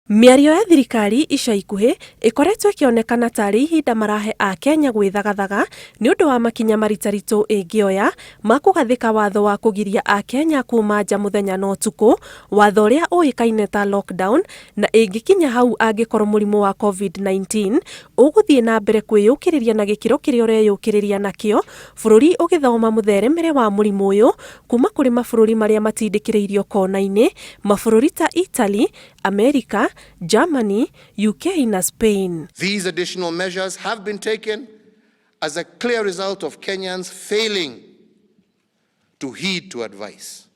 Mĩario ya thirikari ica ikuhĩ ĩkoretwo ĩkĩonekana tarĩ ihinda marahe a Kenya gwĩthagathaga nĩ ũndũ wa makinya maritaritũ ĩngĩoya ma kũgathĩka watho wa kũgiria a Kenya kuma nja mũthenya na ũtukũ, watho ũrĩa ũĩkaine ta lockdown, na ĩngĩkinya hau angĩkorwo mũrimũ wa COVID-19 ũgũthiĩ na mbere kwĩyũkĩrĩria na gĩkĩro kĩrĩa ũreyũkĩrĩria nakĩo, bũrũri ũgĩthoma mũtheremere wa mũrimũ ũyũ kuma kũrĩ mabũrũri marĩa matindĩkĩrĩirio kona-inĩ, mabũrũri ta Italy, America, Germany, UK na Spain. These additional measures have been taken as a clear result of Kenyans failing to heed to advice.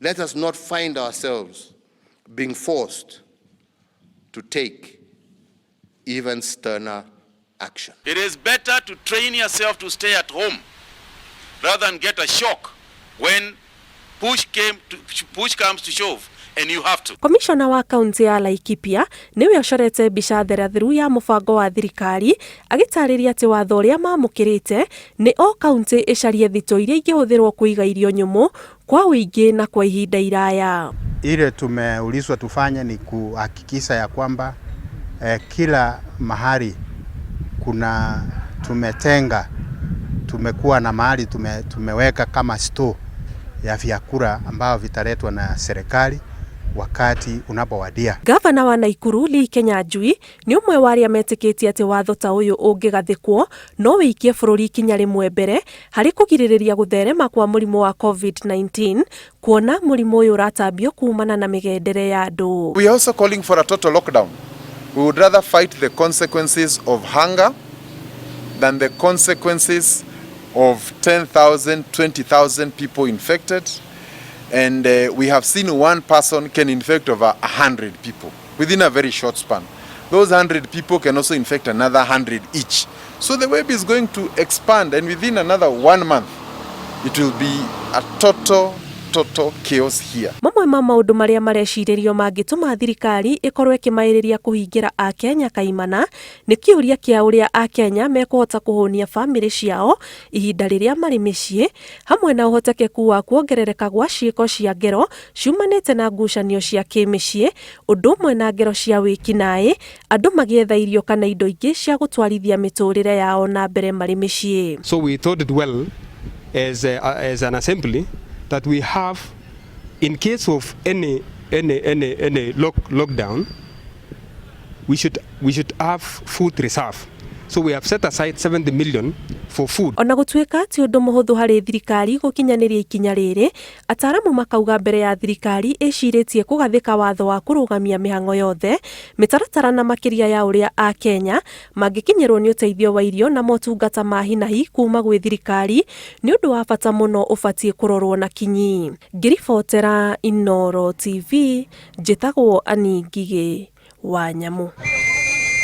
Let us not find ourselves being forced to take even sterner action. It is better to train yourself to stay at home rather than get a shock when push comes to shove. And you have to. Komishona wa kaunti ya Laikipia niwe ũcorete mbica therathiru ya mũbango wa thirikari agĩtarĩria atĩ watho ũrĩa mamũkĩrĩte nĩ o kaunti ĩcarie thito iria ingĩhũthĩrwo kũiga irio nyũmũ kwa wĩingĩ na kwa ihinda iraya. Ile tumeulizwa tufanye ni kuhakikisha ya kwamba kila mahali kuna tumetenga, tumekuwa na mahali tumeweka kama store ya vyakula ambao vitaletwa na serikali wakati unapowadia. Gavana wa Naikuru Lee Kenyanjui ni umwe wa arĩa metĩkĩtie atĩ watho ta ũyũ ũngĩgathĩkwo no wĩikie bũrũri ikinya rĩmwe mbere harĩ kũgirĩrĩria gũtherema kwa mũrimũ wa COVID-19, kuona mũrimũ ũyũ ũratambio kumana na mĩgendere ya andũ. We are also calling for a total lockdown. We would rather fight the consequences of hunger than the consequences of 10,000, 20,000 people infected. And we have seen one person can infect over 100 people within a very short span. Those 100 people can also infect another 100 each. So the web is going to expand, and within another 1 month, it will be a total chaos here. Mamwe ma maũndũ marĩa marecirĩrio mangĩtũma thirikari ĩkorwo ĩkĩmaĩrĩria kũhingĩra a Kenya kaimana nĩ kĩũria kĩa ũrĩa a Kenya mekũhota kũhũnia bamĩrĩ ciao ihinda rĩrĩa marĩ mĩciĩ, hamwe na ũhotekeku wa kuongerereka gwa ciĩko cia ngero ciumanĩte na ngucanio cia kĩmĩciĩ, ũndũ ũmwe na ngero cia wĩkinaĩ, andũ magĩetha irio kana indo ingĩ cia gũtwarithia mĩtũrĩre yao na mbere marĩ mĩciĩ. So we thought it well as an assembly that we have, in case of any lockdown, we should have food reserve. So we have set aside 70 million for food. Ona gũtuĩka ti ũndũ mũhũthũ harĩ thirikari gũkinyanĩria ikinya rĩrĩ, ataaramu makauga mbere ya thirikari ĩcirĩtie kũgathĩka watho wa kũrũgamia mĩhang'o yothe, mĩtaratara na makĩria ya ũrĩa a Kenya mangĩkinyĩrwo nĩ ũteithio wa irio na motungata ma hi na hi kuma gwĩ thirikari, nĩ ũndũ wa bata mũno ũbatiĩ kũrorwo na kinyi. Ngĩribotera Inooro TV, njĩtagwo Annie Ngigĩ wa Nyamũ.